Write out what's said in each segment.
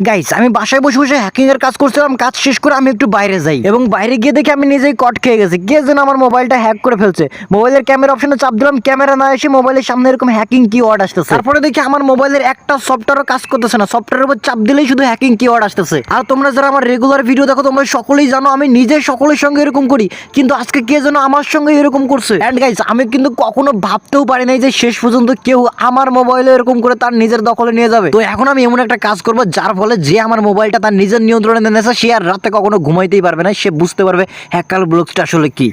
Guys আমি বাসায় বসে বসে হ্যাকিং এর কাজ করছিলাম, কাজ শেষ করে আমি একটু বাইরে যাই এবং বাইরে গিয়ে দেখি আমি নিজেই কট খেয়ে গেছি। কে যেন আমার মোবাইলটা হ্যাক করে ফেলছে। মোবাইলের ক্যামেরা অপশনে চাপ দিলাম, ক্যামেরা না এসে মোবাইলের সামনে এরকম হ্যাকিং কিওয়ার্ড আসতেছে। তারপরে দেখি আমার মোবাইলের একটা সফটওয়্যারও কাজ করতেছে না, সফটওয়্যারের উপর চাপ দিলেই শুধু হ্যাকিং কিওয়ার্ড আসতেছে। আর তোমরা যারা আমার রেগুলার ভিডিও দেখো তোমরা সকলেই জানো আমি নিজে সকলের সঙ্গে এরকম করি, কিন্তু আজকে কে যেন আমার সঙ্গে এরকম করছে। এন্ড গাইস আমি কিন্তু কখনো ভাবতেও পারি নাই যে শেষ পর্যন্ত কেউ আমার মোবাইলে এরকম করে তার নিজের দখলে নিয়ে যাবে। তো এখন আমি এমন একটা কাজ করবো যার ফলে যে আমার মোবাইলটা তার নিজের নিয়ন্ত্রণে এনেছে সে আর রাতে কখনো ঘুমাইতেই পারবে না, সে বুঝতে পারবে হ্যাকার ব্লকসটা আসলে কি।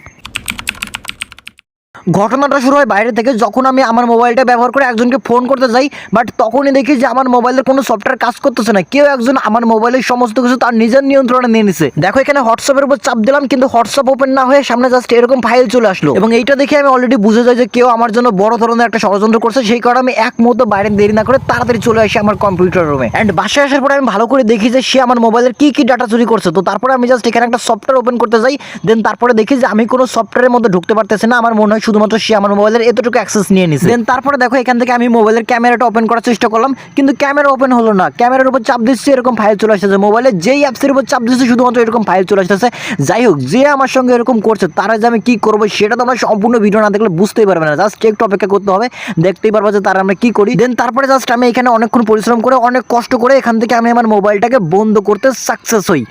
ঘটনাটা শুরু হয় বাইরে থেকে, যখন আমি আমার মোবাইলটা ব্যবহার করে একজনকে ফোন করতে যাই, বাট তখনই দেখি যে আমার মোবাইলের কোনো সফটওয়্যার কাজ করতেছে না। কেউ একজন আমার মোবাইলের সমস্ত কিছু তার নিজের নিয়ন্ত্রণে নিয়ে নিছে। দেখো এখানে হোয়াটসঅ্যাপের উপর চাপ দিলাম, কিন্তু হোয়াটসঅ্যাপ ওপেন না হয়ে সামনে জাস্ট এরকম ফাইল চলে আসলো এবং এইটা দেখে আমি অলরেডি বুঝে যাই যে কেউ আমার জন্য বড় ধরনের একটা ষড়যন্ত্র করছে। সেই কারণে আমি এক মুহূর্ত বাইরে দেরি না করে তাড়াতাড়ি চলে আসি আমার কম্পিউটার রুমে। অ্যান্ড বাসায় আসার পরে আমি ভালো করে দেখি যে সে আমার মোবাইলের কি কি ডাটা চুরি করছে। তো তারপরে আমি জাস্ট এখানে একটা সফটওয়্যার ওপেন করতে যাই, দেন তারপরে দেখি যে আমি কোনো সফটওয়্যারের মধ্যে ঢুকতে পারতেছি না। আমার মনে হয় শুধুমাত্র সে আমার মোবাইলের এতটুকু অ্যাক্সেস নিয়ে নিছে। দেন তারপরে দেখো এখান থেকে আমি মোবাইলের ক্যামেরাটা ওপেন করার চেষ্টা করলাম, কিন্তু ক্যামেরা ওপেন হলো না। ক্যামেরার উপর চাপ দিচ্ছি এরকম ফাইল চলে আসতেছে, মোবাইলে যেই অ্যাপসের উপর চাপ দিচ্ছি শুধুমাত্র এরকম ফাইল চলে আসতেছে। যাই হোক, যে আমার সঙ্গে এরকম করছে তারা যে আমি কি করবো সেটা তো আমরা সম্পূর্ণ ভিডিও না দেখলে বুঝতেই পারবে না, জাস্ট একটু অপেক্ষা করতে হবে, দেখতেই পারবো যে তারা আমরা কি করি। দেন তারপরে জাস্ট আমি এখানে অনেকক্ষণ পরিশ্রম করে অনেক কষ্ট করে এখান থেকে আমি আমার মোবাইলটাকে বন্ধ করতে সাকসেস হই।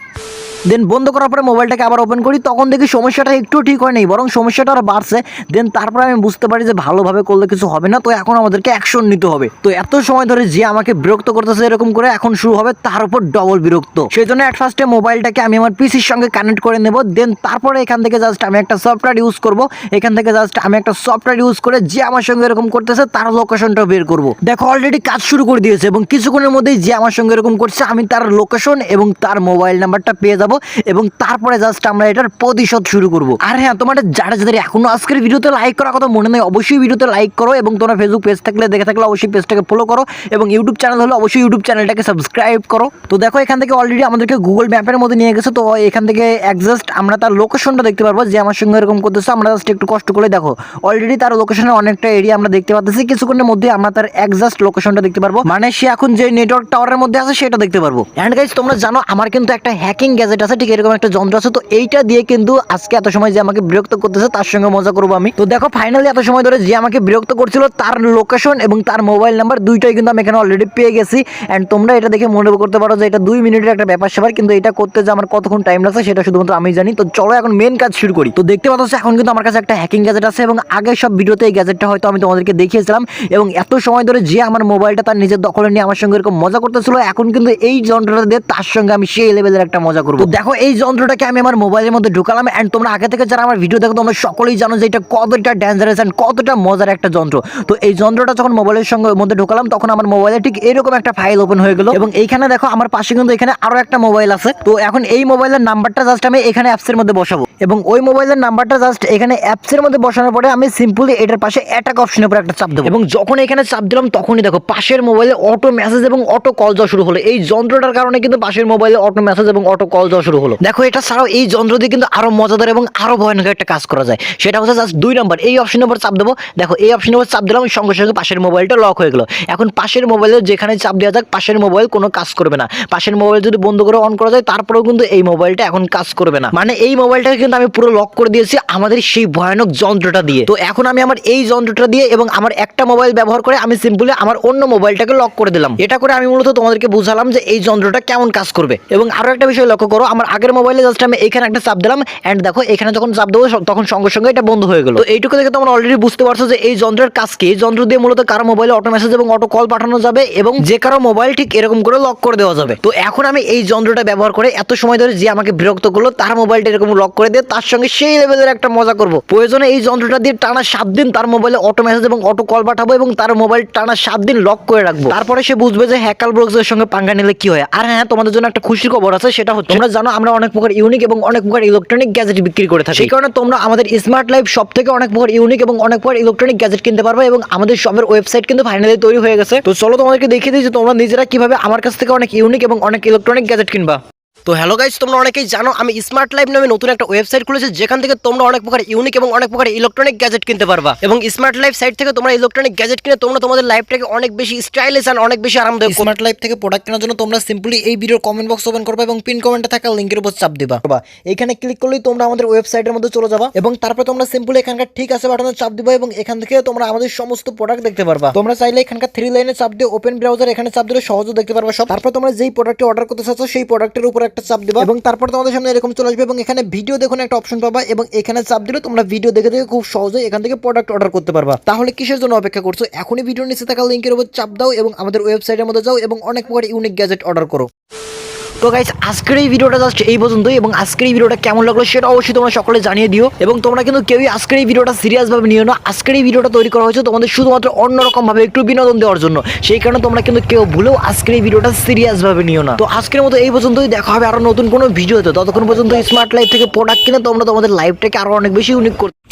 দেন বন্ধ করার পরে মোবাইলটাকে আবার ওপেন করি, তখন দেখি সমস্যাটা একটু ঠিক হয় নাই, বরং সমস্যাটা আরো বাড়ছে। দেন তারপরে আমি বুঝতে পারি যে ভালোভাবে করলে কিছু হবে না, তো এখন আমাদেরকে অ্যাকশন নিতে হবে। তো এত সময় ধরে যে আমাকে বিরক্ত করতেছে এরকম করে, এখন শুরু হবে তার উপর ডবল বিরক্ত। সেই জন্য অ্যাট ফার্স্টে মোবাইলটাকে আমি আমার পিসির সঙ্গে কানেক্ট করে নেব। দেন তারপরে এখান থেকে জাস্ট আমি একটা সফটওয়্যার ইউজ করব। এখান থেকে জাস্ট আমি একটা সফটওয়্যার ইউজ করে যে আমার সঙ্গে এরকম করতেছে তার লোকেশনটা বের করব। দেখো অলরেডি কাজ শুরু করে দিয়েছে এবং কিছুক্ষণের মধ্যেই যে আমার সঙ্গে এরকম করছে আমি তার লোকেশন এবং তার মোবাইল নাম্বারটা পেয়ে যাব এবং তারপরে জাস্ট আমরা এটার প্রতিশোধ শুরু করব। আর হ্যাঁ, তোমাদের যারা যাদের এখনো আজকের ভিডিওতে লাইক করার কথা মনে নেই অবশ্যই ভিডিওতে লাইক করো এবং তোমরা ফেসবুক পেজ থাকলে দেখে থাকলে অবশ্যই পেজটাকে ফলো করো এবং ইউটিউব চ্যানেল হলে অবশ্যই ইউটিউব চ্যানেলটাকে সাবস্ক্রাইব করো। তো দেখো এখান থেকে অলরেডি আমাদেরকে গুগল ম্যাপের মধ্যে নিয়ে গেছে, তো এখান থেকে একজাস্ট আমরা তার লোকেশনটা দেখতে পারবো যে আমার সঙ্গে এরকম করতেছে। আমরা জাস্ট একটু কষ্ট করে দেখো অলরেডি তার লোকেশনে অনেকটা এরিয়া আমরা দেখতে পাচ্ছি, কিছুক্ষণের মধ্যে আমরা তার একজাস্ট লোকেশনটা দেখতে পারবো, মানে সে এখন যে নেটওয়ার্ক টাওয়ারের মধ্যে আছে সেটা দেখতে পারবো। এন্ড গাইস তোমরা জানো আমার কিন্তু একটা হ্যাকিং গ্যাজেট আছে, ঠিক এরকম একটা যন্ত্র আছে, তো এইটা দিয়ে কিন্তু আজকে এত সময় যে আমাকে বিরক্ত করতেছে তার সঙ্গে মজা করবো আমি। তো দেখো ফাইনালি এত সময় ধরে যে আমাকে বিরক্ত করছিল তার লোকেশন এবং তার মোবাইল নাম্বার দুইটাই কিন্তু আমি এখানে অলরেডি পেয়ে গেছি। এন্ড তোমরা এটা দেখে মনে করতে পারো যে এটা 2 মিনিটের একটা ব্যাপার স্যাপার, কিন্তু এটা করতে যে আমার কতক্ষণ টাইম লাগছে সেটা শুধুমাত্র আমি জানি। তো চলো এখন মেন কাজ শুরু করি। তো দেখতে পাচ্ছ এখন কিন্তু আমার কাছে একটা হ্যাকিং গ্যাজেট আছে এবং আগের সব ভিডিওতে এই গ্যাজেটটা হয়তো আমি তোমাদেরকে দেখিয়েছিলাম এবং এত সময় ধরে যে আমার মোবাইলটা তার নিজের দখলে নিয়ে আমার সঙ্গে এরকম মজা করতেছিল, এখন কিন্তু এই যন্ত্রটা দিয়ে তার সঙ্গে আমি সেই লেভেলের একটা মজা করবো। দেখো এই যন্ত্রটাকে আমি আমার মোবাইলের মধ্যে ঢুকালাম এন্ড তোমরা আগে থেকে যারা আমার ভিডিও দেখো তোমরা সকলেই জানো যে এটা কতটা ডেঞ্জারাস এন্ড কতটা মজার একটা যন্ত্র। তো এই যন্ত্রটা যখন মোবাইলের সঙ্গে মধ্যে ঢুকালাম তখন আমার মোবাইলে ঠিক এরকম একটা ফাইল ওপেন হয়ে গেল এবং এইখানে দেখো আমার পাশে কিন্তু এখানে আরো একটা মোবাইল আছে। তো এখন এই মোবাইলের নাম্বারটা জাস্ট আমি এখানে অ্যাপসের মধ্যে বসাবো এবং ওই মোবাইলের নাম্বারটা জাস্ট এখানে অ্যাপসের মধ্যে বসানোর পরে আমি সিম্পলি এটার পাশে অ্যাটাক অপশনের উপর একটা চাপ দেবো এবং যখন এখানে চাপ দিলাম তখনই দেখো পাশের মোবাইলে অটো মেসেজ এবং অটো কল যাওয়া শুরু হলো। এই যন্ত্রটার কারণে কিন্তু পাশের মোবাইলে অটো মেসেজ এবং অটো কল যাওয়া শুরু হলো। দেখো এটা ছাড়াও এই যন্ত্র দিয়ে কিন্তু আরো মজাদার এবং আরো ভয়ানক একটা কাজ করা যায়, সেটা হচ্ছে জাস্ট 2 নাম্বার এই অপশনের উপর চাপ দেবো। দেখো এই অপশনের উপর চাপ দিলাম সঙ্গে সঙ্গে পাশের মোবাইলটা লক হয়ে গেল। এখন পাশের মোবাইলে যেখানে চাপ দেওয়া যাক পাশের মোবাইল কোনো কাজ করবে না। পাশের মোবাইল যদি বন্ধ করে অন করা যায় তারপরেও কিন্তু এই মোবাইলটা এখন কাজ করবে না, মানে এই মোবাইলটাকে কিন্তু আমি পুরো লক করে দিয়েছি আমাদের সেই ভয়ানক যন্ত্রটা দিয়ে। তো এখন আমি আমার এই যন্ত্রটা দিয়ে এবং আমার একটা মোবাইল ব্যবহার করে আমি সিম্পলি আমার অন্য মোবাইলটাকে লক করে দিলাম। এটা করে আমি মূলত তোমাদেরকে বুঝালাম যে এই যন্ত্রটা কেমন কাজ করবে। এবং আরো একটা বিষয় লক্ষ্য করো, আমার আগের মোবাইলে জাস্ট আমি এখানে একটা চাপ দিলাম এন্ড দেখো এখানে যখন চাপ দেবো তখন সঙ্গে সঙ্গে এটা বন্ধ হয়ে গেল। তো এইটুকু দেখে তোমরা অলরেডি বুঝতে পারছো যে এই যন্ত্রের কাজ কি। এই যন্ত্র দিয়ে মূলত কারো মোবাইলে অটো মেসেজ এবং অটো কল পাঠানো যাবে এবং যে কারো মোবাইল ঠিক এরকম করে লক করে দেওয়া যাবে। তো এখন আমি এই যন্ত্রটা ব্যবহার করে এত সময় ধরে যে আমাকে বিরক্ত করলো তার মোবাইলটা এরকম লক করে দিয়ে তার সঙ্গে সেই লেভেলের একটা মজা করবো। প্রয়োজনে এই যন্ত্রটা দিয়ে টানা 7 দিন তার মোবাইলে অটো মেসেজ এবং অটো কল পাঠাবো এবং তার মোবাইল টানা 7 দিন লক করে রাখবো। তারপরে সে বুঝবে যে হ্যাকার ব্লকসের সঙ্গে পাঙ্গা নিলে কি হয়। আর হ্যাঁ, তোমাদের জন্য একটা খুশির খবর আছে, সেটা হচ্ছে তোমরা জানো আমরা অনেক প্রকার ইউনিক এবং অনেক প্রকার ইলেকট্রনিক গ্যাজেট বিক্রি করে থাকি। সেই কারণে তোমরা আমাদের স্মার্ট লাইফ শপ থেকে অনেক প্রকার ইউনিক এবং অনেক প্রকার ইলেকট্রনিক গ্যাজেট কিনতে পারবে এবং আমাদের শপের ওয়েবসাইট কিন্তু ফাইনালি তৈরি হয়ে গেছে। তো চলো তোমাদেরকে দেখিয়ে দিই যে তোমরা নিজেরা কিভাবে আমার কাছ থেকে অনেক ইউনিক এবং অনেক ইলেকট্রনিক গ্যাজেট কিনবা। তো হ্যালো গাইস, তোমরা অনেকেই জানো আমি স্মার্ট লাইফ নামে নতুন একটা ওয়েবসাইট খুলেছি, যেখান থেকে তোমরা অনেক প্রকার ইউনিক এবং অনেক প্রকার ইলেকট্রনিক গ্যাজেট কিনতে পারবা। এবং স্মার্ট লাইফ সাইট থেকে তোমরা ইলেকট্রনিক গ্যাজেট কিনে তোমরা তোমাদের লাইফটাকে অনেক বেশি স্টাইলিশ আর অনেক বেশি আরামদায়ক। স্মার্ট লাইফ থেকে প্রোডাক্ট কেনার জন্য তোমরা সিম্পলি এই ভিডিওর কমেন্ট বক্স ওপেন করবা এবং পিন কমেন্টে থাকা লিংকের উপর চাপ দিবা। এখানে ক্লিক করলেই তোমরা আমাদের ওয়েবসাইটের মধ্যে চলে যাবা এবং তারপর তোমরা সিম্পলি এখানকার ঠিক আছে বাটনে চাপ দিবা এবং এখান থেকে তোমরা আমাদের সমস্ত প্রোডাক্ট দেখতে পারবা। তোমরা চাইলে এখানকার 3 লাইনে চাপ দিয়ে ওপেন ব্রাউজার এখানে চাপ দিলে সহজে দেখতে পারবা সব। তারপর তোমরা যেই প্রোডাক্টটি অর্ডার করতে চাচ্ছ সেই প্রোডাক্টের উপর একটা চাপ দিবা এবং তারপর তোমাদের সামনে এরকম চলে আসবে এবং এখানে ভিডিও দেখুন একটা অপশন পাবা এবং এখানে চাপ দিলে তোমরা ভিডিও দেখে দেখে খুব সহজে এখান থেকে প্রোডাক্ট অর্ডার করতে পারবা। তাহলে কিসের জন্য অপেক্ষা করছো? এখনই ভিডিওর নিচে থাকা লিংকের উপর চাপ দাও এবং আমাদের ওয়েবসাইটের মধ্যে যাও এবং অনেক প্রকার ইউনিক গ্যাজেট অর্ডার করো। তো গাইস, আজকের এই ভিডিওটা জাস্ট এই পর্যন্তই এবং আজকের এই ভিডিওটা কেমন লাগলো সেটা অবশ্যই তোমরা সকলে জানিয়ে দিও এবং তোমরা কিন্তু কেউই আজকের এই ভিডিওটা সিরিয়াস ভাবে নিও না। আজকের এই ভিডিওটা তৈরি করা হয়েছে তোমাদের শুধুমাত্র অন্যরকম ভাবে একটু বিনোদন দেওয়ার জন্য, সেই কারণে তোমরা কিন্তু কেউ ভুলেও আজকের এই ভিডিওটা সিরিয়াস ভাবে নিও না। তো আজকের মতো এই পর্যন্তই, দেখা হবে আরো নতুন কোনো ভিডিওতে। ততক্ষণ পর্যন্ত স্মার্ট লাইফ থেকে প্রোডাক্ট কিনে তোমরা তোমাদের লাইফটাকে আরো অনেক বেশি ইউনিক করতে